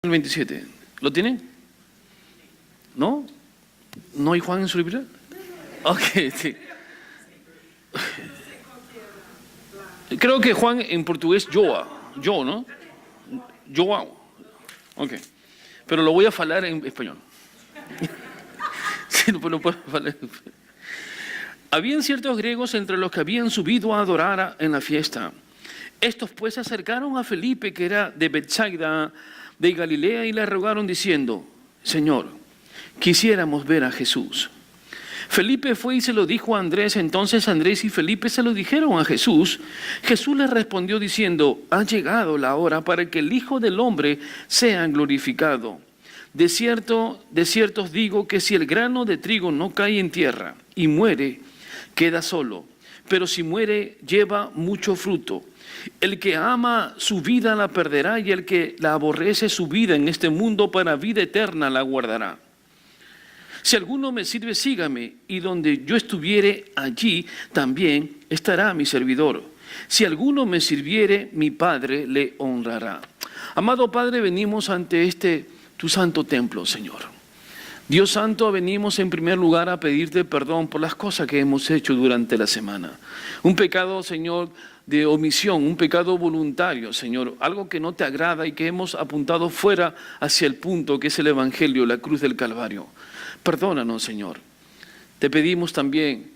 El 27. ¿Lo tienen? ¿No? ¿No hay Juan en su Biblia? Ok, sí. Creo que Juan en portugués, yo, ¿no? Joao. Ok. Pero lo voy a hablar en español. Sí, no puedo hablar. Habían ciertos griegos entre los que habían subido a adorar en la fiesta. Estos pues se acercaron a Felipe, que era de Betsaida, de Galilea, y le rogaron diciendo: Señor, quisiéramos ver a Jesús. Felipe fue y se lo dijo a Andrés. Entonces Andrés y Felipe se lo dijeron a Jesús. Jesús les respondió diciendo: ha llegado la hora para que el Hijo del Hombre sea glorificado. De cierto os digo que si el grano de trigo no cae en tierra y muere, queda solo, pero si muere, lleva mucho fruto. El que ama su vida la perderá, y el que la aborrece su vida en este mundo para vida eterna la guardará. Si alguno me sirve, sígame, y donde yo estuviere, allí también estará mi servidor. Si alguno me sirviere, mi Padre le honrará. Amado Padre, venimos ante tu santo templo, Señor. Dios santo, venimos en primer lugar a pedirte perdón por las cosas que hemos hecho durante la semana. Un pecado, Señor, de omisión, un pecado voluntario, Señor, algo que no te agrada y que hemos apuntado fuera hacia el punto que es el Evangelio, la cruz del Calvario. Perdónanos, Señor. Te pedimos también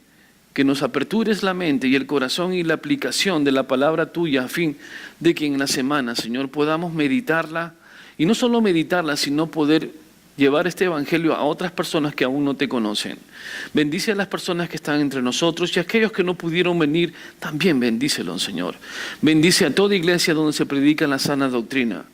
que nos apertures la mente y el corazón y la aplicación de la palabra tuya, a fin de que en la semana, Señor, podamos meditarla, y no solo meditarla, sino poder llevar este evangelio a otras personas que aún no te conocen. Bendice a las personas que están entre nosotros, y a aquellos que no pudieron venir, también bendícelos, Señor. Bendice a toda iglesia donde se predica la sana doctrina,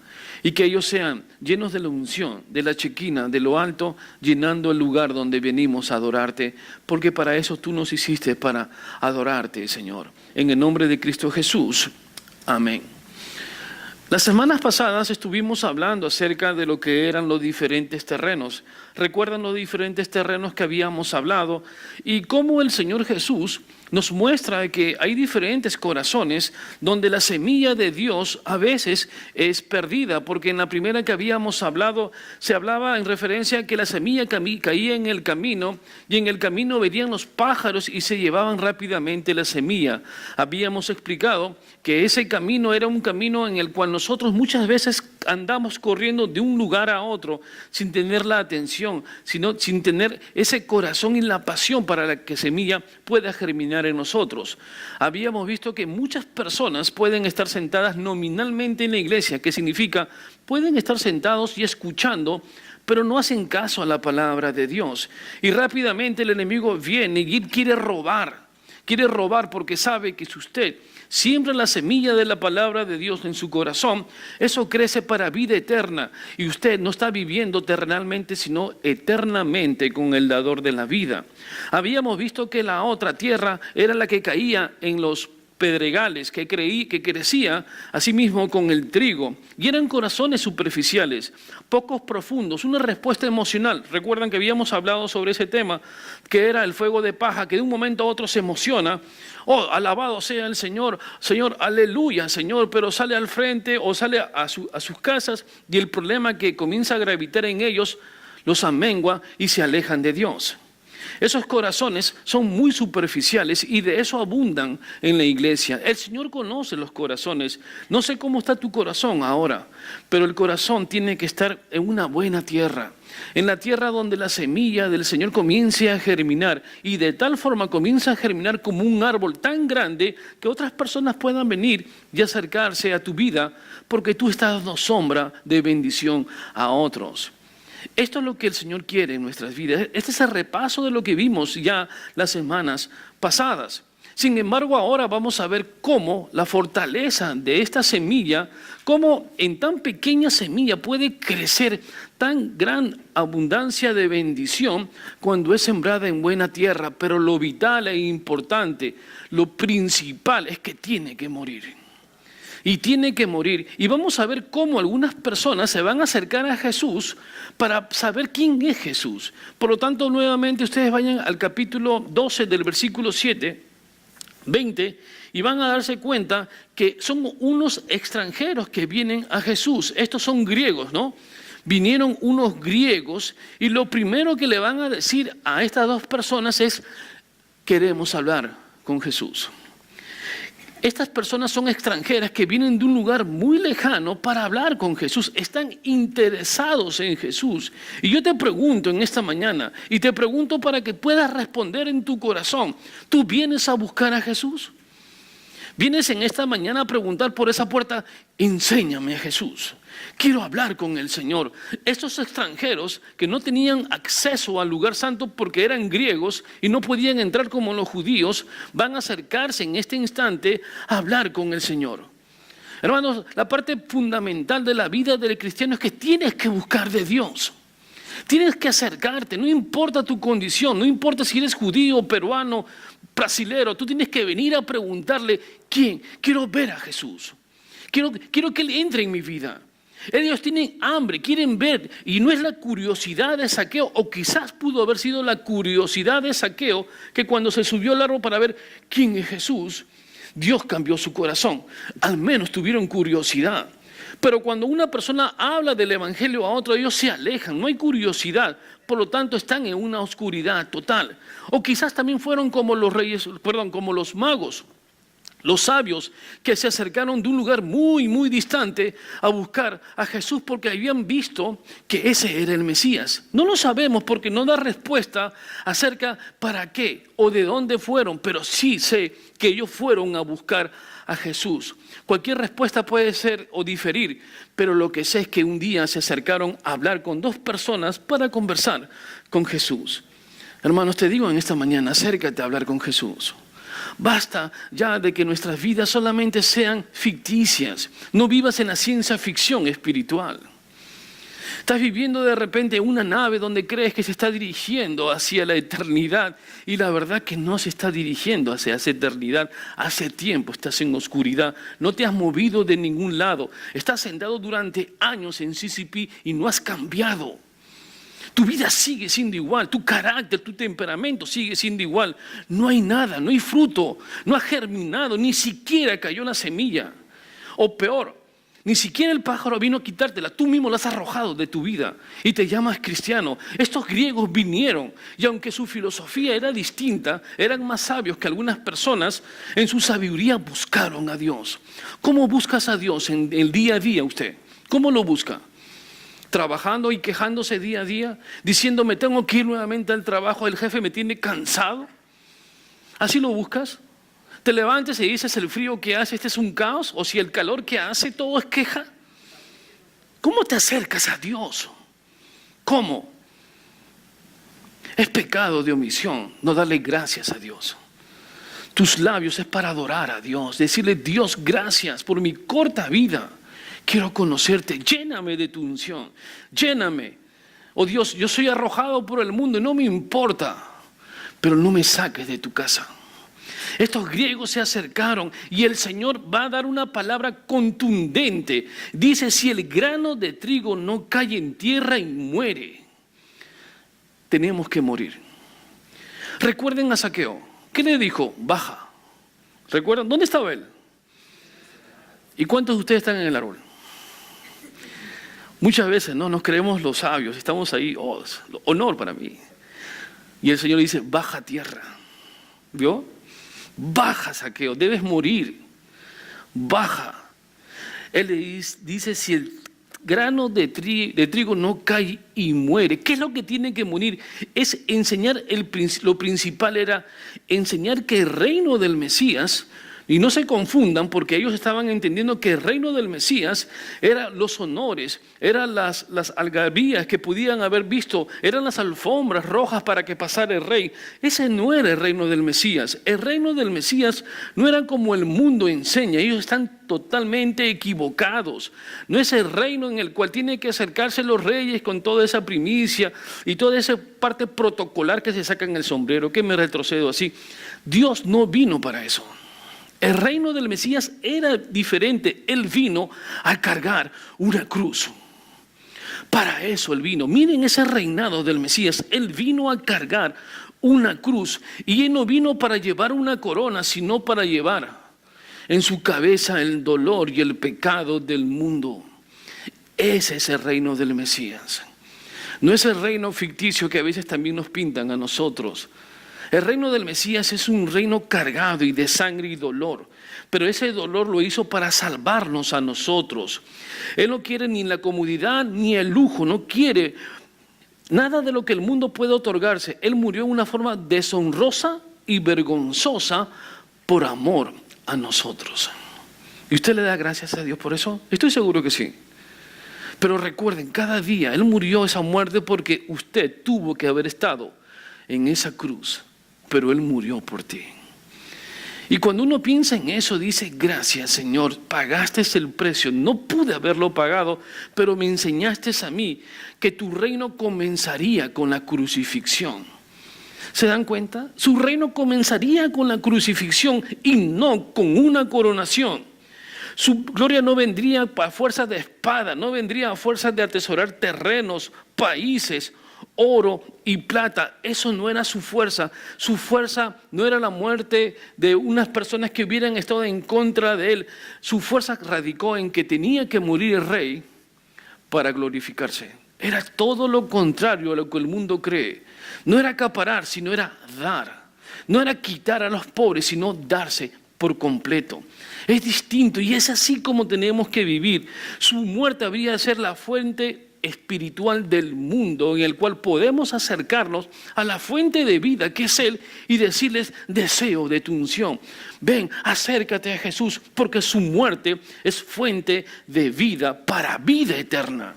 y que ellos sean llenos de la unción, de la chequina, de lo alto, llenando el lugar donde venimos a adorarte, porque para eso tú nos hiciste, para adorarte, Señor. En el nombre de Cristo Jesús. Amén. Las semanas pasadas estuvimos hablando acerca de lo que eran los diferentes terrenos. ¿Recuerdan los diferentes terrenos que habíamos hablado? Y cómo el Señor Jesús nos muestra que hay diferentes corazones donde la semilla de Dios a veces es perdida, porque en la primera que habíamos hablado se hablaba en referencia a que la semilla caía en el camino, y en el camino venían los pájaros y se llevaban rápidamente la semilla. Habíamos explicado que ese camino era un camino en el cual nosotros muchas veces andamos corriendo de un lugar a otro sin tener la atención, sino sin tener ese corazón y la pasión para que semilla pueda germinar en nosotros. Habíamos visto que muchas personas pueden estar sentadas nominalmente en la iglesia, que significa pueden estar sentados y escuchando, pero no hacen caso a la palabra de Dios. Y rápidamente el enemigo viene y quiere robar porque sabe que si usted siembra la semilla de la palabra de Dios en su corazón, eso crece para vida eterna, y usted no está viviendo terrenalmente, sino eternamente con el dador de la vida. Habíamos visto que la otra tierra era la que caía en los pedregales, que crecía asimismo con el trigo, y eran corazones superficiales, pocos profundos, una respuesta emocional. Recuerdan que habíamos hablado sobre ese tema, que era el fuego de paja, que de un momento a otro se emociona: oh, alabado sea el Señor, Señor, aleluya, Señor, pero sale al frente o sale a sus casas, y el problema que comienza a gravitar en ellos los amengua y se alejan de Dios. Esos corazones son muy superficiales, y de eso abundan en la iglesia. El Señor conoce los corazones. No sé cómo está tu corazón ahora, pero el corazón tiene que estar en una buena tierra, en la tierra donde la semilla del Señor comience a germinar, y de tal forma comienza a germinar como un árbol tan grande que otras personas puedan venir y acercarse a tu vida, porque tú estás dando sombra de bendición a otros. Esto es lo que el Señor quiere en nuestras vidas. Este es el repaso de lo que vimos ya las semanas pasadas. Sin embargo, ahora vamos a ver cómo la fortaleza de esta semilla, cómo en tan pequeña semilla puede crecer tan gran abundancia de bendición cuando es sembrada en buena tierra. Pero lo vital e importante, lo principal, es que tiene que morir. Y tiene que morir. Y vamos a ver cómo algunas personas se van a acercar a Jesús para saber quién es Jesús. Por lo tanto, nuevamente ustedes vayan al capítulo 12 del versículo 7. 20, y van a darse cuenta que son unos extranjeros que vienen a Jesús. Estos son griegos, ¿no? Vinieron unos griegos y lo primero que le van a decir a estas dos personas es: queremos hablar con Jesús. Estas personas son extranjeras que vienen de un lugar muy lejano para hablar con Jesús. Están interesados en Jesús. Y yo te pregunto en esta mañana, y te pregunto para que puedas responder en tu corazón: ¿tú vienes a buscar a Jesús? ¿Vienes en esta mañana a preguntar por esa puerta? Enséñame a Jesús. Quiero hablar con el Señor. Estos extranjeros que no tenían acceso al lugar santo porque eran griegos y no podían entrar como los judíos, van a acercarse en este instante a hablar con el Señor. Hermanos, la parte fundamental de la vida del cristiano es que tienes que buscar de Dios. Tienes que acercarte, no importa tu condición, no importa si eres judío, peruano, brasilero, tú tienes que venir a preguntarle: ¿quién? Quiero ver a Jesús. Quiero que Él entre en mi vida. Ellos tienen hambre, quieren ver, y no es la curiosidad de Zaqueo, o quizás pudo haber sido la curiosidad de Zaqueo, que cuando se subió al árbol para ver quién es Jesús, Dios cambió su corazón. Al menos tuvieron curiosidad. Pero cuando una persona habla del evangelio a otro, ellos se alejan, no hay curiosidad, por lo tanto están en una oscuridad total. O quizás también fueron como como los magos, los sabios que se acercaron de un lugar muy, muy distante a buscar a Jesús porque habían visto que ese era el Mesías. No lo sabemos porque no da respuesta acerca para qué o de dónde fueron, pero sí sé que ellos fueron a buscar a Jesús. Cualquier respuesta puede ser o diferir, pero lo que sé es que un día se acercaron a hablar con dos personas para conversar con Jesús. Hermanos, te digo en esta mañana, acércate a hablar con Jesús. Basta ya de que nuestras vidas solamente sean ficticias. No vivas en la ciencia ficción espiritual. Estás viviendo de repente una nave donde crees que se está dirigiendo hacia la eternidad y la verdad que no se está dirigiendo hacia esa eternidad. Hace tiempo estás en oscuridad, no te has movido de ningún lado. Estás sentado durante años en CCP y no has cambiado. Tu vida sigue siendo igual, tu carácter, tu temperamento sigue siendo igual. No hay nada, no hay fruto, no ha germinado, ni siquiera cayó una semilla. O peor, ni siquiera el pájaro vino a quitártela, tú mismo la has arrojado de tu vida y te llamas cristiano. Estos griegos vinieron y aunque su filosofía era distinta, eran más sabios que algunas personas, en su sabiduría buscaron a Dios. ¿Cómo buscas a Dios en el día a día usted? ¿Cómo lo busca? Trabajando y quejándose día a día, diciendo: me tengo que ir nuevamente al trabajo, el jefe me tiene cansado. ¿Así lo buscas? Te levantas y dices: el frío que hace, este es un caos, o si el calor que hace, todo es queja. ¿Cómo te acercas a Dios? ¿Cómo? Es pecado de omisión no darle gracias a Dios. Tus labios es para adorar a Dios, decirle: Dios, gracias por mi corta vida. Quiero conocerte, lléname de tu unción, lléname. Oh Dios, yo soy arrojado por el mundo y no me importa, pero no me saques de tu casa. Estos griegos se acercaron y el Señor va a dar una palabra contundente. Dice: si el grano de trigo no cae en tierra y muere, tenemos que morir. Recuerden a Zaqueo. ¿Qué le dijo? Baja. ¿Recuerdan? ¿Dónde estaba él? ¿Y cuántos de ustedes están en el árbol? Muchas veces no nos creemos los sabios, estamos ahí, honor para mí. Y el Señor le dice: baja a tierra. ¿Vio? Baja, Zaqueo, debes morir. Baja. Él le dice: si el grano de trigo no cae y muere, ¿qué es lo que tiene que morir? Es enseñar, lo principal era enseñar que el reino del Mesías. Y no se confundan porque ellos estaban entendiendo que el reino del Mesías eran los honores, eran las algarabías que podían haber visto, eran las alfombras rojas para que pasara el rey. Ese no era el reino del Mesías. El reino del Mesías no era como el mundo enseña. Ellos están totalmente equivocados. No es el reino en el cual tienen que acercarse los reyes con toda esa primicia y toda esa parte protocolar que se saca en el sombrero. Que me retrocedo así. Dios no vino para eso. El reino del Mesías era diferente. Él vino a cargar una cruz. Para eso Él vino. Miren ese reinado del Mesías. Él vino a cargar una cruz. Y Él no vino para llevar una corona, sino para llevar en su cabeza el dolor y el pecado del mundo. Ese es el reino del Mesías. No es el reino ficticio que a veces también nos pintan a nosotros. El reino del Mesías es un reino cargado y de sangre y dolor. Pero ese dolor lo hizo para salvarnos a nosotros. Él no quiere ni la comodidad ni el lujo, no quiere nada de lo que el mundo puede otorgarse. Él murió de una forma deshonrosa y vergonzosa por amor a nosotros. ¿Y usted le da gracias a Dios por eso? Estoy seguro que sí. Pero recuerden, cada día Él murió esa muerte porque usted tuvo que haber estado en esa cruz, pero Él murió por ti. Y cuando uno piensa en eso, dice, gracias Señor, pagaste el precio, no pude haberlo pagado, pero me enseñaste a mí que tu reino comenzaría con la crucifixión. ¿Se dan cuenta? Su reino comenzaría con la crucifixión y no con una coronación. Su gloria no vendría a fuerza de espada, no vendría a fuerza de atesorar terrenos, países, oro y plata. Eso no era su fuerza. Su fuerza no era la muerte de unas personas que hubieran estado en contra de Él. Su fuerza radicó en que tenía que morir el rey para glorificarse. Era todo lo contrario a lo que el mundo cree. No era acaparar, sino era dar. No era quitar a los pobres, sino darse por completo. Es distinto y es así como tenemos que vivir. Su muerte habría de ser la fuente espiritual del mundo en el cual podemos acercarnos a la fuente de vida que es Él y decirles, deseo de tu unción. Ven, acércate a Jesús porque su muerte es fuente de vida para vida eterna.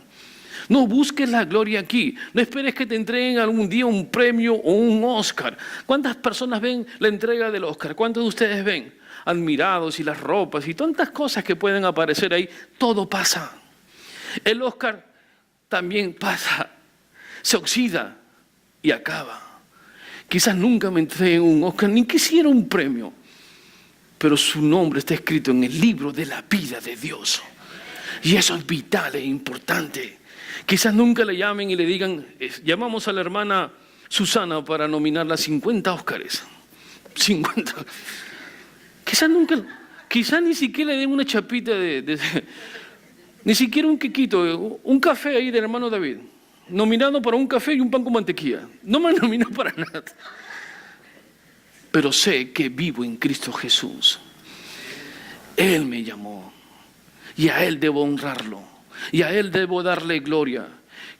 No busques la gloria aquí. No esperes que te entreguen algún día un premio o un Oscar. ¿Cuántas personas ven la entrega del Oscar? ¿Cuántos de ustedes ven? Admirados y las ropas y tantas cosas que pueden aparecer ahí. Todo pasa. El Oscar también pasa. Se oxida y acaba. Quizás nunca me entreguen un Oscar, ni quisiera un premio. Pero su nombre está escrito en el libro de la vida de Dios. Y eso es vital e importante. Quizás nunca le llamen y le digan, llamamos a la hermana Susana para nominarla a 50 Óscares. 50. Quizás ni siquiera le den una chapita ni siquiera un quequito, un café ahí del hermano David. Nominado para un café y un pan con mantequilla. No me nominó para nada. Pero sé que vivo en Cristo Jesús. Él me llamó y a Él debo honrarlo. Y a Él debo darle gloria.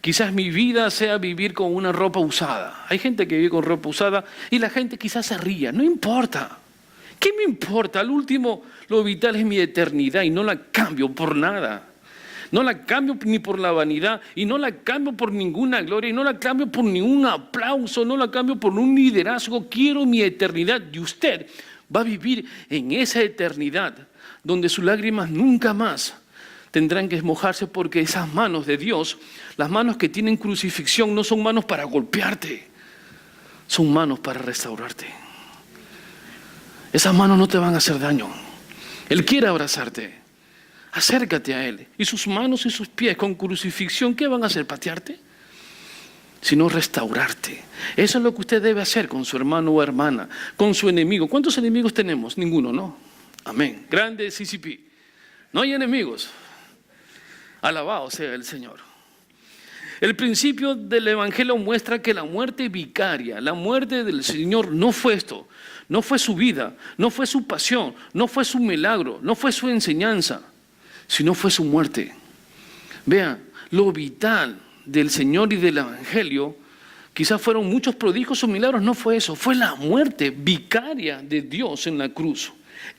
Quizás mi vida sea vivir con una ropa usada. Hay gente que vive con ropa usada y la gente quizás se ría. No importa. ¿Qué me importa? Al último, lo vital es mi eternidad y no la cambio por nada. No la cambio ni por la vanidad y no la cambio por ninguna gloria y no la cambio por ningún aplauso, no la cambio por un liderazgo. Quiero mi eternidad y usted va a vivir en esa eternidad donde sus lágrimas nunca más tendrán que mojarse porque esas manos de Dios, las manos que tienen crucifixión, no son manos para golpearte, son manos para restaurarte. Esas manos no te van a hacer daño. Él quiere abrazarte. Acércate a Él. Y sus manos y sus pies con crucifixión, ¿qué van a hacer? ¿Patearte? Sino restaurarte. Eso es lo que usted debe hacer con su hermano o hermana, con su enemigo. ¿Cuántos enemigos tenemos? Ninguno, ¿no? Amén. Grande CCP. No hay enemigos. Alabado sea el Señor. El principio del Evangelio muestra que la muerte vicaria, la muerte del Señor no fue esto, no fue su vida, no fue su pasión, no fue su milagro, no fue su enseñanza, sino fue su muerte. Vean, lo vital del Señor y del Evangelio, quizás fueron muchos prodigios o milagros, no fue eso, fue la muerte vicaria de Dios en la cruz.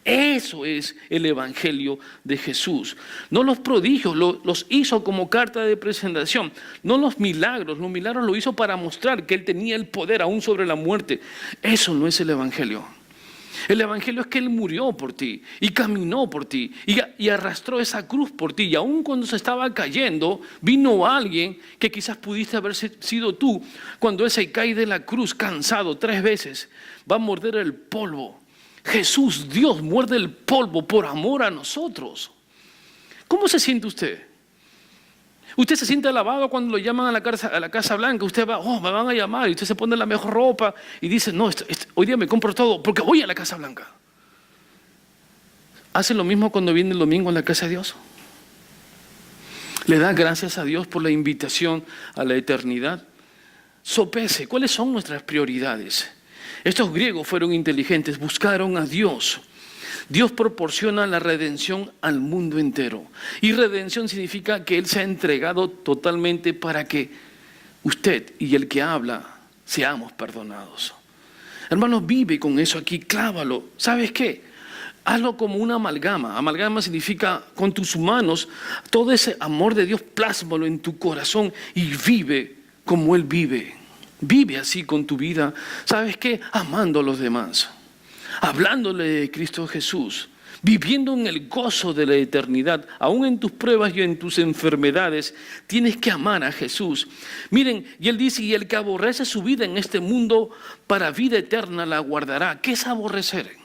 Eso es el Evangelio de Jesús. No los prodigios, los hizo como carta de presentación. No los milagros lo hizo para mostrar que Él tenía el poder aún sobre la muerte. Eso no es el Evangelio. El Evangelio es que Él murió por ti y caminó por ti y arrastró esa cruz por ti. Y aún cuando se estaba cayendo, vino alguien que quizás pudiste haber sido tú. Cuando Él se cae de la cruz cansado 3 veces, va a morder el polvo. Jesús, Dios, muerde el polvo por amor a nosotros. ¿Cómo se siente usted? Usted se siente alabado cuando lo llaman a la Casa Blanca. Usted va, oh, me van a llamar. Y usted se pone la mejor ropa y dice, no, hoy día me compro todo porque voy a la Casa Blanca. ¿Hace lo mismo cuando viene el domingo a la casa de Dios? ¿Le da gracias a Dios por la invitación a la eternidad? Sopese, ¿cuáles son nuestras prioridades? Estos griegos fueron inteligentes, buscaron a Dios. Dios proporciona la redención al mundo entero. Y redención significa que Él se ha entregado totalmente para que usted y el que habla seamos perdonados. Hermanos, vive con eso aquí, clávalo. ¿Sabes qué? Hazlo como una amalgama. Amalgama significa con tus manos, todo ese amor de Dios, plásmalo en tu corazón y vive como Él vive. Vive así con tu vida. ¿Sabes qué? Amando a los demás. Hablándole de Cristo Jesús. Viviendo en el gozo de la eternidad. Aún en tus pruebas y en tus enfermedades, tienes que amar a Jesús. Miren, y Él dice, y el que aborrece su vida en este mundo, para vida eterna la guardará. ¿Qué es aborrecer?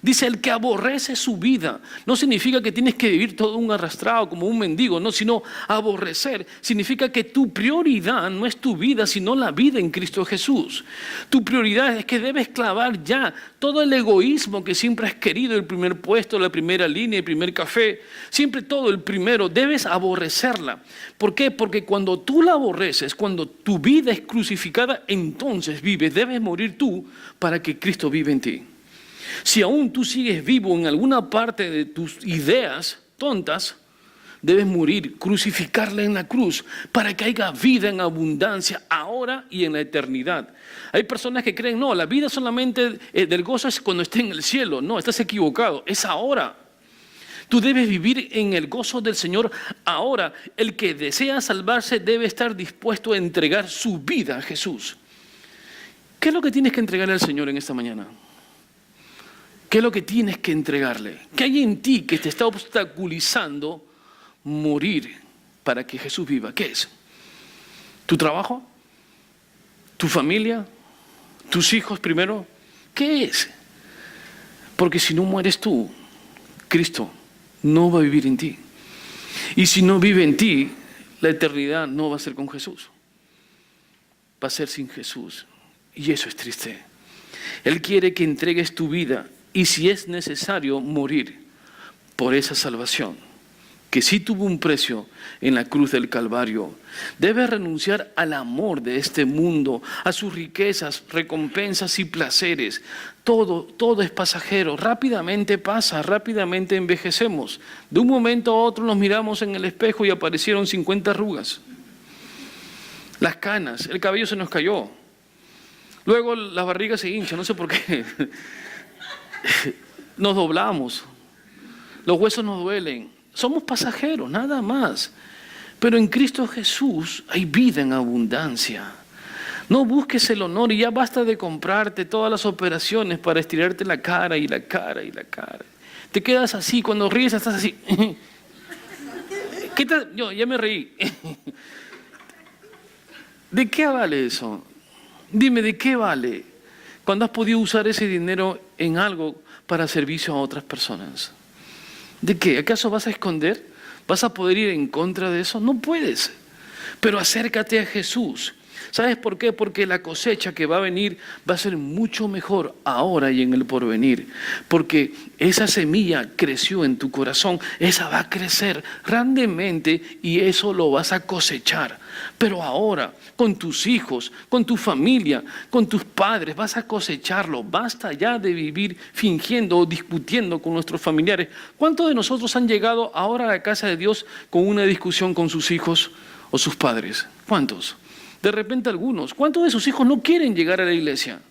Dice, el que aborrece su vida, no significa que tienes que vivir todo un arrastrado como un mendigo, no, sino aborrecer significa que tu prioridad no es tu vida, sino la vida en Cristo Jesús. Tu prioridad es que debes clavar ya todo el egoísmo que siempre has querido, el primer puesto, la primera línea, el primer café, siempre todo el primero, debes aborrecerla. ¿Por qué? Porque cuando tú la aborreces, cuando tu vida es crucificada, entonces vives, debes morir tú para que Cristo vive en ti. Si aún tú sigues vivo en alguna parte de tus ideas tontas, debes morir, crucificarla en la cruz para que haya vida en abundancia ahora y en la eternidad. Hay personas que creen, no, la vida solamente del gozo es cuando esté en el cielo. No, estás equivocado, es ahora. Tú debes vivir en el gozo del Señor ahora. El que desea salvarse debe estar dispuesto a entregar su vida a Jesús. ¿Qué es lo que tienes que entregarle al Señor en esta mañana? ¿Qué es lo que tienes que entregarle? ¿Qué hay en ti que te está obstaculizando morir para que Jesús viva? ¿Qué es? ¿Tu trabajo? ¿Tu familia? ¿Tus hijos primero? ¿Qué es? Porque si no mueres tú, Cristo no va a vivir en ti. Y si no vive en ti, la eternidad no va a ser con Jesús. Va a ser sin Jesús. Y eso es triste. Él quiere que entregues tu vida y si es necesario morir por esa salvación, que sí tuvo un precio en la cruz del Calvario. Debes renunciar al amor de este mundo, a sus riquezas, recompensas y placeres. Todo es pasajero, rápidamente pasa, rápidamente envejecemos. De un momento a otro nos miramos en el espejo y aparecieron 50 arrugas. Las canas, el cabello se nos cayó. Luego la barriga se hincha, no sé por qué. Nos doblamos, los huesos nos duelen. Somos pasajeros, nada más. Pero en Cristo Jesús hay vida en abundancia. No busques el honor y ya basta de comprarte todas las operaciones para estirarte la cara y la cara y la cara. Te quedas así, cuando ríes estás así. ¿Qué tal? Yo ya me reí. ¿De qué vale eso? Dime, ¿de qué vale cuando has podido usar ese dinero en algo para servicio a otras personas? ¿De qué? ¿Acaso vas a esconder? ¿Vas a poder ir en contra de eso? No puedes. Pero acércate a Jesús. ¿Sabes por qué? Porque la cosecha que va a venir va a ser mucho mejor ahora y en el porvenir. Porque esa semilla creció en tu corazón, esa va a crecer grandemente y eso lo vas a cosechar. Pero ahora, con tus hijos, con tu familia, con tus padres, vas a cosecharlo. Basta ya de vivir fingiendo o discutiendo con nuestros familiares. ¿Cuántos de nosotros han llegado ahora a la casa de Dios con una discusión con sus hijos o sus padres? ¿Cuántos? De repente algunos. ¿Cuántos de sus hijos no quieren llegar a la iglesia?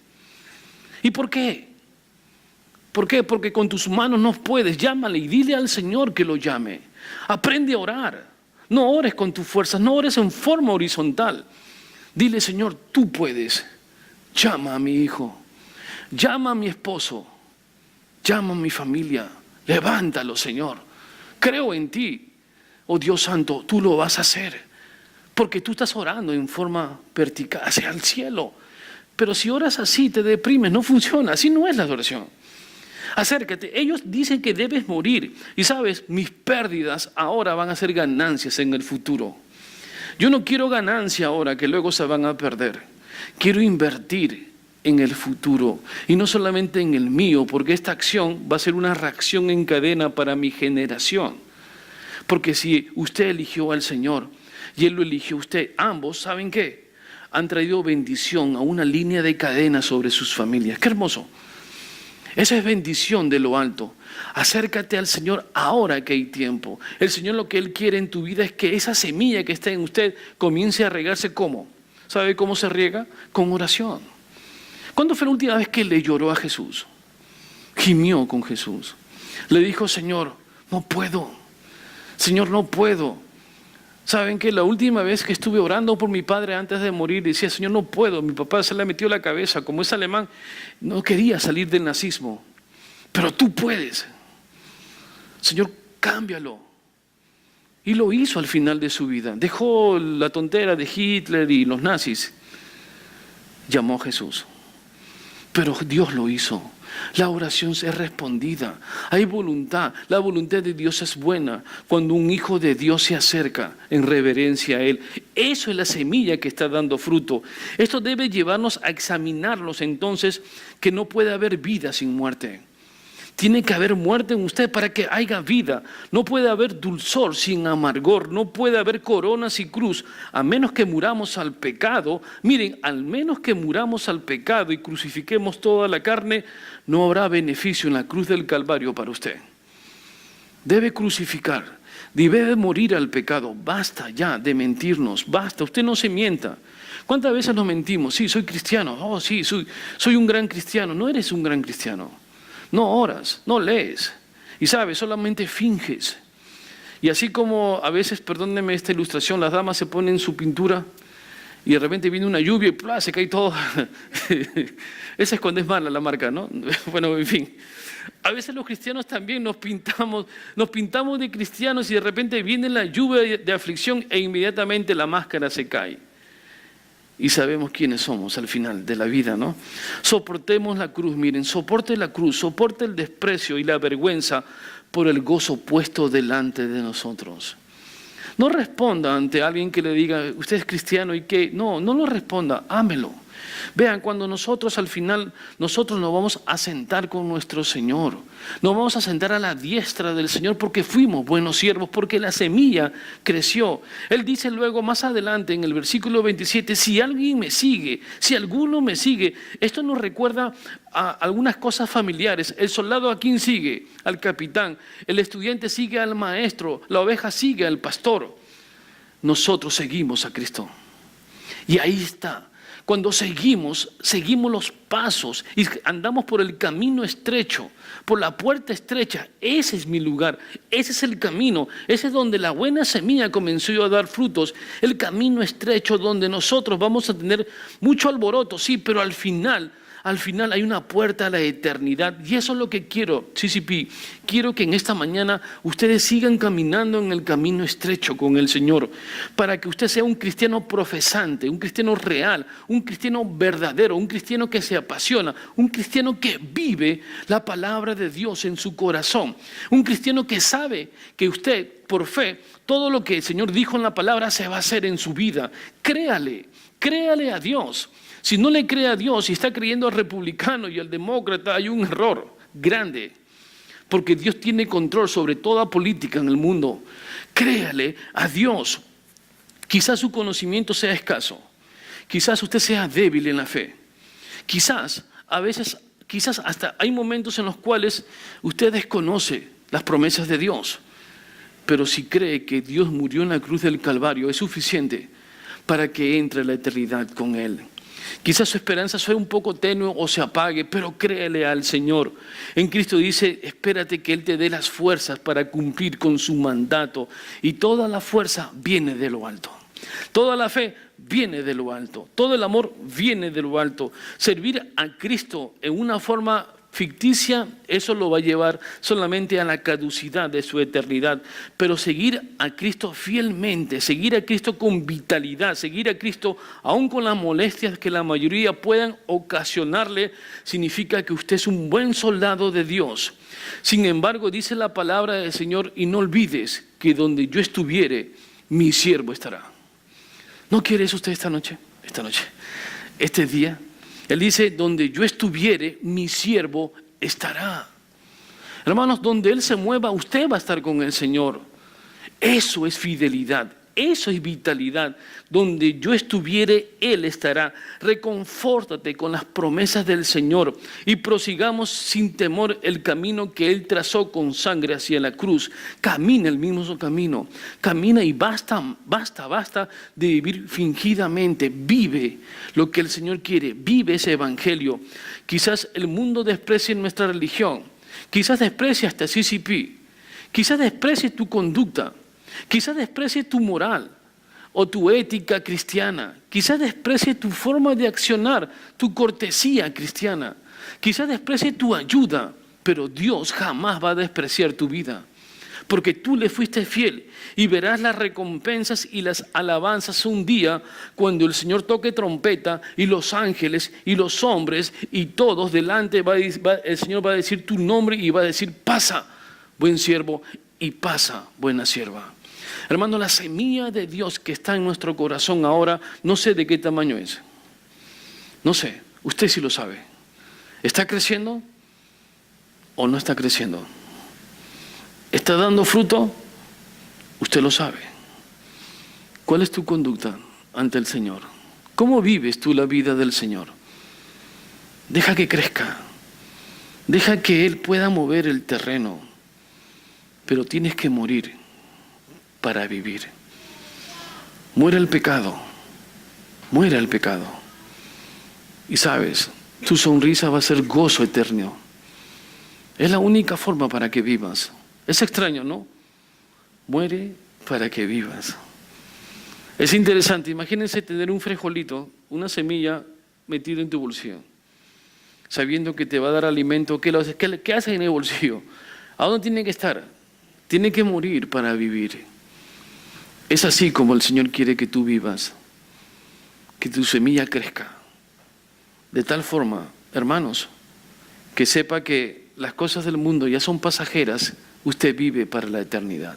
¿Y por qué? ¿Por qué? Porque con tus manos no puedes. Llámale y dile al Señor que lo llame. Aprende a orar. No ores con tus fuerzas, no ores en forma horizontal. Dile, Señor, tú puedes. Llama a mi hijo. Llama a mi esposo. Llama a mi familia. Levántalo, Señor. Creo en ti. Oh Dios Santo, tú lo vas a hacer. Porque tú estás orando en forma vertical hacia el cielo. Pero si oras así, te deprimes, no funciona. Así no es la adoración. Acércate. Ellos dicen que debes morir. Y sabes, mis pérdidas ahora van a ser ganancias en el futuro. Yo no quiero ganancia ahora que luego se van a perder. Quiero invertir en el futuro y no solamente en el mío, porque esta acción va a ser una reacción en cadena para mi generación. Porque si usted eligió al Señor y Él lo eligió a usted, ambos, ¿saben qué? Han traído bendición a una línea de cadena sobre sus familias. ¡Qué hermoso! Esa es bendición de lo alto. Acércate al Señor ahora que hay tiempo. El Señor lo que Él quiere en tu vida es que esa semilla que está en usted comience a regarse. ¿Cómo? ¿Sabe cómo se riega? Con oración. ¿Cuándo fue la última vez que le lloró a Jesús? Gimió con Jesús. Le dijo, Señor, no puedo. Señor, no puedo. ¿Saben que la última vez que estuve orando por mi padre antes de morir, decía, Señor, no puedo? Mi papá se le metió la cabeza, como es alemán, no quería salir del nazismo. Pero tú puedes. Señor, cámbialo. Y lo hizo al final de su vida. Dejó la tontera de Hitler y los nazis. Llamó a Jesús. Pero Dios lo hizo. La oración es respondida. Hay voluntad. La voluntad de Dios es buena cuando un hijo de Dios se acerca en reverencia a Él. Eso es la semilla que está dando fruto. Esto debe llevarnos a examinarnos entonces que no puede haber vida sin muerte. Tiene que haber muerte en usted para que haya vida. No puede haber dulzor sin amargor. No puede haber corona sin cruz. A menos que muramos al pecado. Miren, al menos que muramos al pecado y crucifiquemos toda la carne, no habrá beneficio en la cruz del Calvario para usted. Debe crucificar. Debe morir al pecado. Basta ya de mentirnos. Basta. Usted no se mienta. ¿Cuántas veces nos mentimos? Sí, soy cristiano. Oh, sí, soy un gran cristiano. No eres un gran cristiano. No oras, no lees. Y sabes, solamente finges. Y así como a veces, perdónenme esta ilustración, las damas se ponen su pintura y de repente viene una lluvia y ¡plá! Se cae todo. Esa es cuando es mala la marca, ¿no? Bueno, en fin. A veces los cristianos también nos pintamos de cristianos y de repente viene la lluvia de aflicción e inmediatamente la máscara se cae. Y sabemos quiénes somos al final de la vida, ¿no? Soportemos la cruz, miren, soporte la cruz, soporte el desprecio y la vergüenza por el gozo puesto delante de nosotros. No responda ante alguien que le diga, usted es cristiano y qué. No lo responda, ámelo. Vean, cuando nosotros al final, nosotros nos vamos a sentar con nuestro Señor. Nos vamos a sentar a la diestra del Señor porque fuimos buenos siervos, porque la semilla creció. Él dice luego más adelante en el versículo 27, si alguien me sigue, si alguno me sigue. Esto nos recuerda a algunas cosas familiares. El soldado a quién sigue, al capitán. El estudiante sigue al maestro. La oveja sigue al pastor. Nosotros seguimos a Cristo. Y ahí está. Cuando seguimos los pasos y andamos por el camino estrecho, por la puerta estrecha, ese es mi lugar, ese es el camino, ese es donde la buena semilla comenzó a dar frutos, el camino estrecho donde nosotros vamos a tener mucho alboroto, sí, pero al final hay una puerta a la eternidad y eso es lo que quiero, CCP. Quiero que en esta mañana ustedes sigan caminando en el camino estrecho con el Señor para que usted sea un cristiano profesante, un cristiano real, un cristiano verdadero, un cristiano que se apasiona, un cristiano que vive la palabra de Dios en su corazón, un cristiano que sabe que usted, por fe, todo lo que el Señor dijo en la palabra se va a hacer en su vida. Créale a Dios. Si no le cree a Dios y está creyendo al republicano y al demócrata, hay un error grande. Porque Dios tiene control sobre toda política en el mundo. Créale a Dios. Quizás su conocimiento sea escaso. Quizás usted sea débil en la fe. Quizás hasta hay momentos en los cuales usted desconoce las promesas de Dios. Pero si cree que Dios murió en la cruz del Calvario, es suficiente para que entre a la eternidad con Él. Quizás su esperanza sea un poco tenue o se apague, pero créele al Señor. En Cristo dice, espérate que Él te dé las fuerzas para cumplir con su mandato. Y toda la fuerza viene de lo alto. Toda la fe viene de lo alto. Todo el amor viene de lo alto. Servir a Cristo en una forma ficticia, eso lo va a llevar solamente a la caducidad de su eternidad. Pero seguir a Cristo fielmente, seguir a Cristo con vitalidad, seguir a Cristo aún con las molestias que la mayoría puedan ocasionarle, significa que usted es un buen soldado de Dios. Sin embargo, dice la palabra del Señor, y no olvides que donde yo estuviere, mi siervo estará. ¿No quiere eso usted esta noche? Este día. Él dice, donde yo estuviere, mi siervo estará. Hermanos, donde Él se mueva, usted va a estar con el Señor. Eso es fidelidad, eso es vitalidad. Donde yo estuviere, Él estará. Reconfórtate con las promesas del Señor y prosigamos sin temor el camino que Él trazó con sangre hacia la cruz. Camina el mismo camino, camina y basta de vivir fingidamente. Vive lo que el Señor quiere, vive ese evangelio. Quizás el mundo desprecie nuestra religión, quizás desprecie hasta CCP, quizás desprecie tu conducta, quizás desprecie tu moral o tu ética cristiana, quizás desprecie tu forma de accionar, tu cortesía cristiana, quizás desprecie tu ayuda, pero Dios jamás va a despreciar tu vida, porque tú le fuiste fiel y verás las recompensas y las alabanzas un día cuando el Señor toque trompeta y los ángeles y los hombres y todos delante el Señor va a decir tu nombre y va a decir pasa, buen siervo, y pasa, buena sierva. Hermano, la semilla de Dios que está en nuestro corazón ahora, no sé de qué tamaño es. No sé, usted sí lo sabe. ¿Está creciendo o no está creciendo? ¿Está dando fruto? Usted lo sabe. ¿Cuál es tu conducta ante el Señor? ¿Cómo vives tú la vida del Señor? Deja que crezca. Deja que Él pueda mover el terreno. Pero tienes que morir para vivir. Muere el pecado. Muere el pecado. Y sabes, tu sonrisa va a ser gozo eterno. Es la única forma para que vivas. Es extraño, ¿no? Muere para que vivas. Es interesante, imagínense tener un frijolito, una semilla metida en tu bolsillo, sabiendo que te va a dar alimento. ¿Qué haces en el bolsillo? ¿A dónde tiene que estar? Tiene que morir para vivir. Es así como el Señor quiere que tú vivas, que tu semilla crezca. De tal forma, hermanos, que sepa que las cosas del mundo ya son pasajeras, usted vive para la eternidad.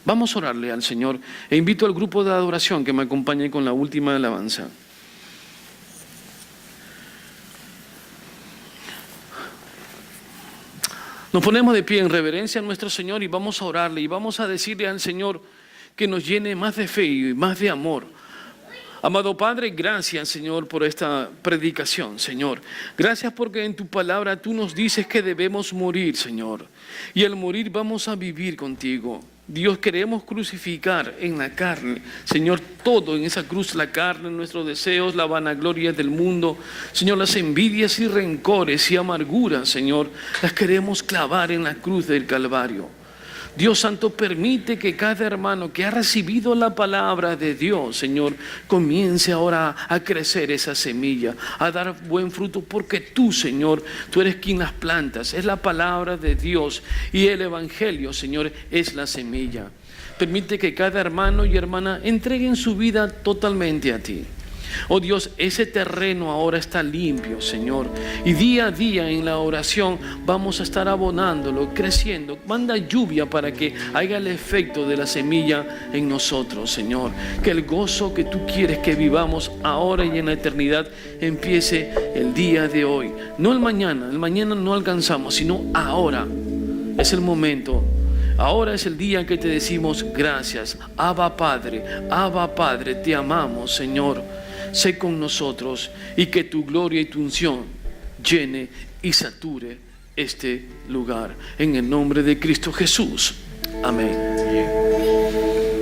Vamos a orarle al Señor e invito al grupo de adoración que me acompañe con la última alabanza. Nos ponemos de pie en reverencia a nuestro Señor y vamos a orarle y vamos a decirle al Señor que nos llene más de fe y más de amor. Amado Padre, gracias, Señor, por esta predicación, Señor. Gracias porque en tu palabra tú nos dices que debemos morir, Señor. Y al morir vamos a vivir contigo. Dios, queremos crucificar en la carne, Señor, todo en esa cruz, la carne, nuestros deseos, la vanagloria del mundo, Señor, las envidias y rencores y amarguras, Señor, las queremos clavar en la cruz del Calvario. Dios Santo, permite que cada hermano que ha recibido la palabra de Dios, Señor, comience ahora a crecer esa semilla, a dar buen fruto, porque tú, Señor, tú eres quien las plantas, es la palabra de Dios y el Evangelio, Señor, es la semilla. Permite que cada hermano y hermana entreguen su vida totalmente a ti. Oh Dios, ese terreno ahora está limpio, Señor, y día a día en la oración vamos a estar abonándolo, creciendo. Manda lluvia para que haga el efecto de la semilla en nosotros, Señor. Que el gozo que tú quieres que vivamos ahora y en la eternidad empiece el día de hoy, no el mañana no alcanzamos, sino ahora es el momento. Ahora es el día en que te decimos gracias. Abba Padre, te amamos, Señor. Sé con nosotros y que tu gloria y tu unción llene y sature este lugar. En el nombre de Cristo Jesús. Amén.